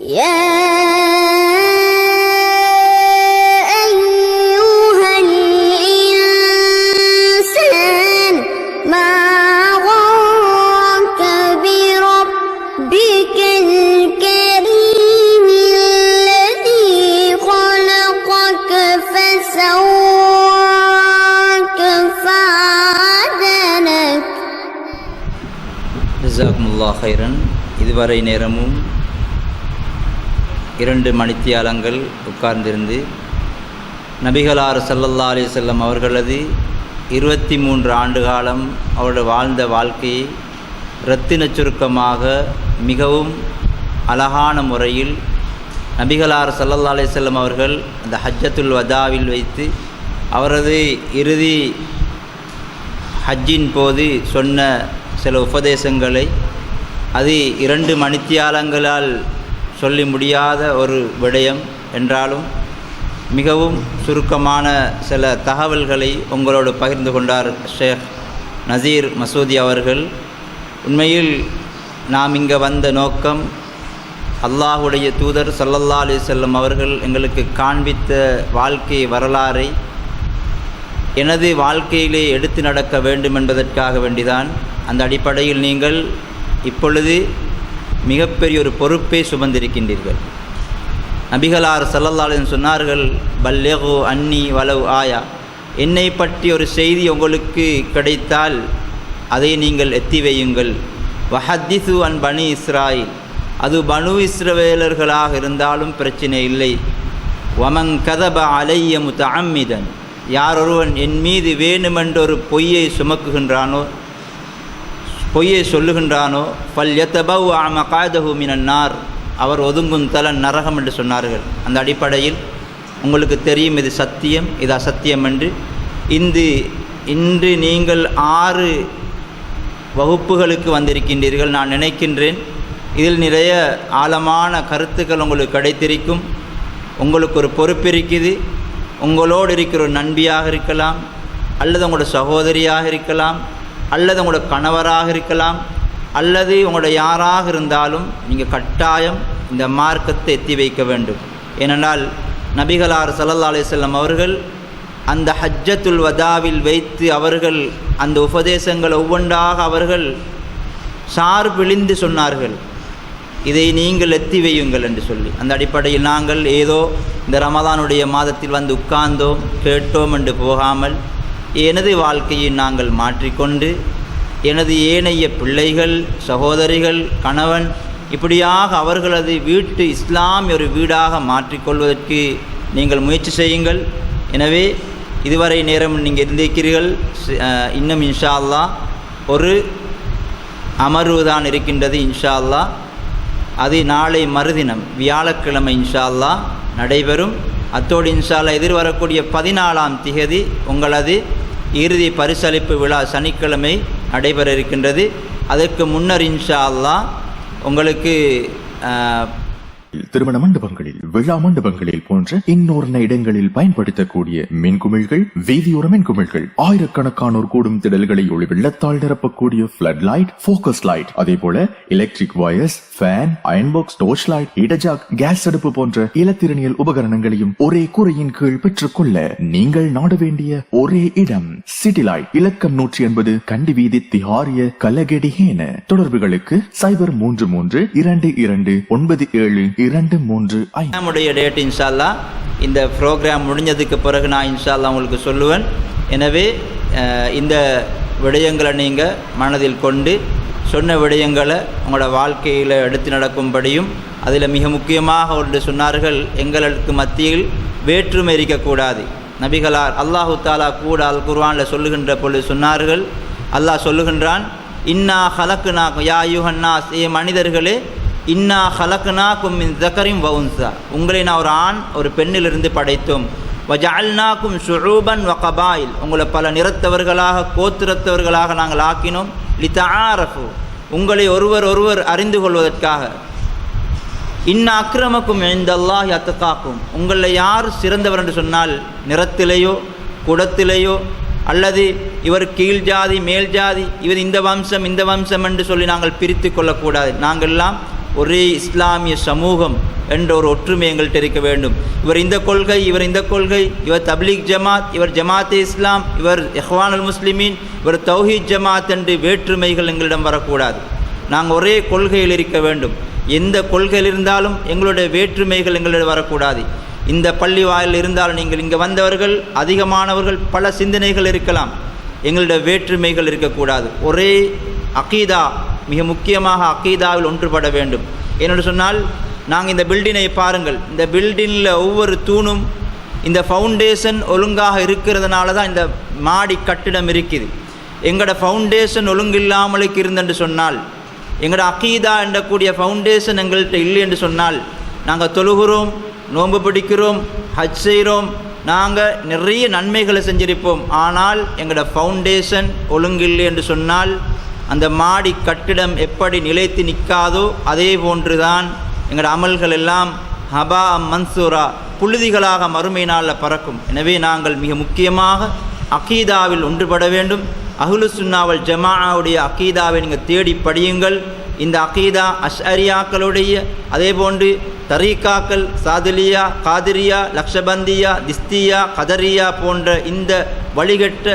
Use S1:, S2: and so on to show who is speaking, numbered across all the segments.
S1: يا أيها الإنسان ما غرك بربك الكريم الذي خلقك فسواك فعدلك.
S2: ஜஸாக்குமுல்லாஹ் ஹைரன். இதுவரை நேரமும் 2 மணித்தியாலங்கள் உட்கார்ந்திருந்து நபிகளார் ஸல்லல்லாஹு அலைஹி வஸல்லம் அவர்களது 23 ஆண்டு காலம் அவருடைய வாழ்ந்த வாழ்க்கையை இரத்தின சுருக்கமாக மிகவும் அழகான முறையில் நபிகளார் ஸல்லல்லாஹு அலைஹி வஸல்லம் அவர்கள் அந்த ஹஜ்ஜத்துல் வதாவில் வைத்து அவரது இறுதி ஹஜ்ஜின் போது சொன்ன சில உபதேசங்களை அது 2 மணித்தியாலங்களால் சொல்லி முடியாத ஒரு விடயம் என்றாலும் மிகவும் சுருக்கமான சில தகவல்களை உங்களோடு பகிர்ந்து கொண்டார் ஷேக் நசீர் மசூதி அவர்கள். உண்மையில் நாம் இங்கே வந்த நோக்கம் அல்லாஹுடைய தூதர் ஸல்லல்லாஹு அலைஹி வஸல்லம் அவர்கள் எங்களுக்கு காண்பித்த வாழ்க்கை வரலாறை எனது வாழ்க்கையிலே எடுத்து நடக்க வேண்டும் என்பதற்காக வேண்டிதான். அந்த அடிப்படையில் நீங்கள் இப்பொழுது மிகப்பெரிய ஒரு பொறுப்பை சுமந்திருக்கின்றீர்கள். நபிகளார் ஸல்லல்லாஹு அலைஹி வஸல்லம் சொன்னார்கள், பல்லிகு அன்னி வலவ் ஆயா, என்னை பற்றி ஒரு செய்தி உங்களுக்கு கிடைத்தால் அதை நீங்கள் எத்தி வையுங்கள். வஹத்திசு அன் பனி இஸ்ராயில், அது பனு இஸ்ரவேலர்களாக இருந்தாலும் பிரச்சனை இல்லை. வமன் கதப அலைய முத்தஅம்மிதன், யார் ஒருவன் என் மீது வேணுமென்றொரு பொய்யை சுமக்குகின்றானோ, பொய்யை சொல்லுகின்றானோ, ஃபல் யதபவ்வ மகாதஹு மினன் நார், அவர் ஒதுங்கும் தலன் நரகம் என்று சொன்னார்கள். அந்த அடிப்படையில் உங்களுக்கு தெரியும் இது சத்தியம், இது அசத்தியம் என்று. இன்று நீங்கள் 6 வகுப்புகளுக்கு வந்திருக்கின்றீர்கள். நான் நினைக்கின்றேன் இதில் நிறைய ஆழமான கருத்துக்கள் உங்களுக்கு கிடைத்திருக்கும். உங்களுக்கு ஒரு பொறுப்பு இருக்குது. உங்களோடு இருக்கிற ஒரு நண்பியாக இருக்கலாம், அல்லது உங்களோட சகோதரியாக இருக்கலாம், அல்லது உங்களோட கணவராக இருக்கலாம், அல்லது உங்களோட யாராக இருந்தாலும் நீங்கள் கட்டாயம் இந்த மார்க்கத்தை எத்தி வைக்க வேண்டும். ஏனென்றால் நபிகளார் ஸல்லல்லாஹு அலைஹி வஸல்லம் அவர்கள் அந்த ஹஜ்ஜத்துல் வதாவில் வைத்து அவர்கள் அந்த உபதேசங்கள் ஒவ்வொன்றாக அவர்கள் சார்பிழிந்து சொன்னார்கள், இதை நீங்கள் எத்தி வையுங்கள் என்று சொல்லி. அந்த அடிப்படையில் நாங்கள் ஏதோ இந்த ரமதானுடைய மாதத்தில் வந்து உட்கார்ந்தோம் கேட்டோம் என்று போகாமல் எனது வாழ்க்கையை நாங்கள் மாற்றிக்கொண்டு எனது ஏனைய பிள்ளைகள், சகோதரிகள், கணவன், இப்படியாக அவர்களது வீட்டு இஸ்லாமிய ஒரு வீடாக மாற்றிக்கொள்வதற்கு நீங்கள் முயற்சி செய்யுங்கள். எனவே இதுவரை நேரம் நீங்கள் இருந்திருக்கிறீர்கள். இன்னும் இன்ஷா அல்லாஹ் ஒரு அமர்வு தான் இருக்கின்றது. இன்ஷா அல்லாஹ் அது நாளை மறுதினம் வியாழக்கிழமை இன்ஷா அல்லாஹ் நடைபெறும். அத்தோடு இன்ஷா அல்லாஹ் எதிர்வரக்கூடிய 14ஆம் திகதி உங்களது இறுதி பரிசளிப்பு விழா சனிக்கிழமை நடைபெற இருக்கின்றது. அதற்கு முன்னர் இன்ஷா அல்லாஹ் உங்களுக்கு
S3: திருமண மண்டபங்களில், விழா மண்டபங்களில் போன்ற இன்னொரு இடங்களில் பயன்படுத்தக்கூடிய மின்குமிழ்கள், வீதியோர மின்குமிழ்கள், ஆயிரக்கணக்கானோர் கூடும் திடல்களை ஒளி வெள்ளத்தால் நிரப்பக்கூடிய ஃபிளட் லைட், போக்கஸ் லைட், அதே போல electric wires, fan, iron box, torch light, இடஜாக், கேஸ் அடுப்பு போன்ற இலத்திரனியல் உபகரணங்களையும் ஒரே கூரையின் கீழ் பெற்றுக்கொள்ள நீங்கள் நாட வேண்டிய ஒரே இடம் சிட்டி லைட், இலக்கம் 180, கண்டி வீதி, திஹாரிய, கலகெடிஹேன. தொடர்புகளுக்கு 0332297223.
S2: நம்முடைய டேட் இன்ஷா அல்லாஹ் இந்த ப்ரோக்ராம் முடிஞ்சதுக்கு பிறகு நான் இன்ஷா அல்லாஹ் உங்களுக்கு சொல்லுவேன். எனவே இந்த விடயங்களை நீங்கள் மனதில் கொண்டு சொன்ன விடயங்களை உங்களோட வாழ்க்கையில் எடுத்து நடக்கும்படியும், அதில் மிக முக்கியமாக ஒன்று சொன்னார்கள், எங்களுக்கு மத்தியில் வேற்றுமை இருக்கக்கூடாது. நபிகளார் அல்லாஹு தாலா கூட அல் குர்ஆனில் சொல்லுகின்ற பொழுது சொன்னார்கள், அல்லாஹ் சொல்லுகின்றான், இன்னா ஹலக்குனாக்கும் யா அய்யுஹன்னாஸ், ஏ மனிதர்களே, இன்னா ஹலக்குனாக்கும் மின் ஸக்கரின் வ உன்ஸா, உங்களை நான் ஒரு ஆண் ஒரு பெண்ணிலிருந்து படைத்தோம். வஜஅல்னாக்கும் ஷுஊபன் வ கபாயில், உங்களை பல நிறத்தவர்களாக கோத்திரத்தவர்களாக நாங்கள் ஆக்கினோம். லிதஆரஃபு, உங்களை ஒருவர் அறிந்து கொள்வதற்காக. இன்னா அக்ரமக்கும் இன்தல்லாஹி அத்காக்கும், உங்களை யார் சிறந்தவர் என்று சொன்னால் நிறத்திலேயோ குடத்திலேயோ அல்லது இவர் கீழ் ஜாதி மேல் ஜாதி, இவர் இந்த வம்சம் என்று சொல்லி நாங்கள் பிரித்து கொள்ளக்கூடாது. நாங்கள் எல்லாம் ஒரே இஸ்லாமிய சமூகம், என்ற ஒரு ஒற்றுமை எங்கள்கிட்ட இருக்க வேண்டும். இவர் இந்த கொள்கை, இவர் இந்த கொள்கை, இவர் தப்லீக் ஜமாத், இவர் ஜமாத் இஸ்லாம், இவர் இஹ்வானுல் முஸ்லிமீன், இவர் தௌஹீத் ஜமாத் என்று வேற்றுமைகள் எங்களிடம் வரக்கூடாது. நாங்கள் ஒரே கொள்கையில் இருக்க வேண்டும். எந்த கொள்கையில் இருந்தாலும் எங்களுடைய வேற்றுமைகள் எங்களிடம் வரக்கூடாது. இந்த பள்ளி வாயில் இருந்தாலும் நீங்கள் இங்கே வந்தவர்கள் அதிகமானவர்கள் பல சிந்தனைகள் இருக்கலாம், எங்களுடைய வேற்றுமைகள் இருக்கக்கூடாது. ஒரே அகீதா, மிக முக்கியமாக அகீதாவில் ஒன்றுபட வேண்டும். என்னென்னு சொன்னால், நாங்கள் இந்த பில்டிங்கை பாருங்கள், இந்த பில்டிங்கில் ஒவ்வொரு தூணும் இந்த ஃபவுண்டேஷன் ஒழுங்காக இருக்கிறதுனால தான் இந்த மாடி கட்டிடம் இருக்குது. எங்களோட ஃபவுண்டேஷன் ஒழுங்கு இல்லாமலுக்கு இருந்தென்று சொன்னால், எங்களோட அகீதா என்றக்கூடிய ஃபவுண்டேஷன் எங்கள்கிட்ட இல்லை என்று சொன்னால், நாங்கள் தொழுகிறோம், நோன்பு பிடிக்கிறோம், ஹஜ் செய்கிறோம், நாங்கள் நிறைய நன்மைகளை செஞ்சிருப்போம். ஆனால் எங்களோட ஃபவுண்டேஷன் ஒழுங்கில்லை என்று சொன்னால் அந்த மாடி கட்டிடம் எப்படி நிலைத்து நிற்காதோ அதே போன்று தான் எங்களோட அமல்கள் எல்லாம் ஹபா மன்சூரா, புழுதிகளாக மறுமை நாளில் பறக்கும். எனவே நாங்கள் மிக முக்கியமாக அகீதாவில் ஒன்றுபட வேண்டும். அஹ்லு சுன்னாவல் ஜமாஅவுடைய அகீதாவை நீங்கள் தேடி படியுங்கள். இந்த அகீதா அஷ்அரியாக்களுடைய, அதே போன்று தரீக்காக்கள், சாதிலியா, காதிரியா, லக்ஷபந்தியா, திஸ்தியா, கதரியா போன்ற இந்த வழிகட்ட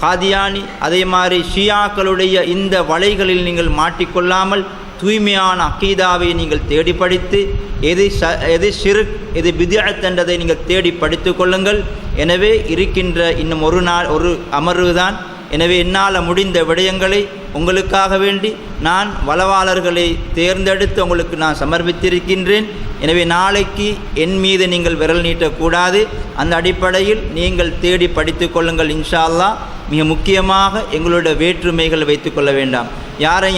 S2: காதியானி, அதே மாதிரி ஷியாக்களுடைய இந்த வலைகளில் நீங்கள் மாட்டிக்கொள்ளாமல் தூய்மையான அகீதாவை நீங்கள் தேடி படித்து எது ஷிர்க், எது பித்அத் என்றதை நீங்கள் தேடி படித்து கொள்ளுங்கள். எனவே இருக்கின்ற இன்னும் ஒரு அமர்வு தான். எனவே என்னால் முடிந்த விடயங்களை உங்களுக்காக வேண்டி நான் வளவாளர்களை தேர்ந்தெடுத்து உங்களுக்கு நான் சமர்ப்பித்திருக்கின்றேன். எனவே நாளைக்கு என் மீது நீங்கள் விரல் நீட்டக்கூடாது. அந்த அடிப்படையில் நீங்கள் தேடி படித்து கொள்ளுங்கள் இன்ஷா அல்லாஹ். மிக முக்கியமாக எங்களுடைய வேற்றுமைகளை வைத்துக்கொள்ள வேண்டாம்.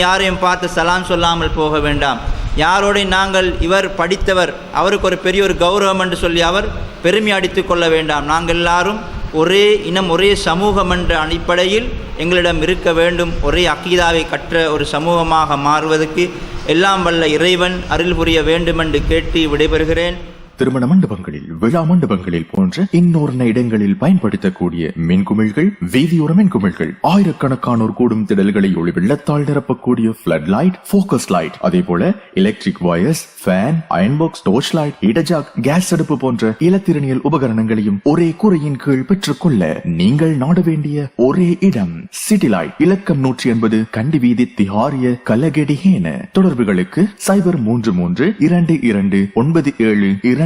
S2: யாரையும் பார்த்து சலாம் சொல்லாமல் போக வேண்டாம். யாரோட நாங்கள் இவர் படித்தவர், அவருக்கு ஒரு பெரிய ஒரு கௌரவம் என்று சொல்லி அவர் பெருமை அடித்து கொள்ள வேண்டாம். நாங்கள் எல்லாரும் ஒரே இனம், ஒரே சமூகம் என்ற அடிப்படையில் எங்களிடம் இருக்க வேண்டும். ஒரே அகீதாவை கற்ற ஒரு சமூகமாக மாறுவதற்கு எல்லாம் வல்ல இறைவன் அருள் புரிய வேண்டுமென்று கேட்டு விடைபெறுகிறேன்.
S3: திருமண மண்டபங்களில், விழா மண்டபங்களில் போன்ற இன்னொரு இடங்களில் பயன்படுத்தக்கூடிய மின்குமிழ்கள், வீதியோர மின்குமிழ்கள், ஆயிரக்கணக்கானோர் கூடும் திடல்களை ஒளி வெள்ளத்தால் நிரப்பக்கூடிய ஃபிளட் லைட், ஃபோக்கஸ் லைட், அதே போல electric wires, fan, iron box, torch light, இடஜாக், கேஸ் அடுப்பு போன்ற இலத்திரனியல் உபகரணங்களையும் ஒரே கூரையின் கீழ் பெற்றுக்கொள்ள நீங்கள் நாட வேண்டிய ஒரே இடம் சிட்டி லைட். இலக்கம் 180 கண்டி வீதி, திஹாரிய, கலகெடிஹேன. தொடர்புகளுக்கு 0332297235.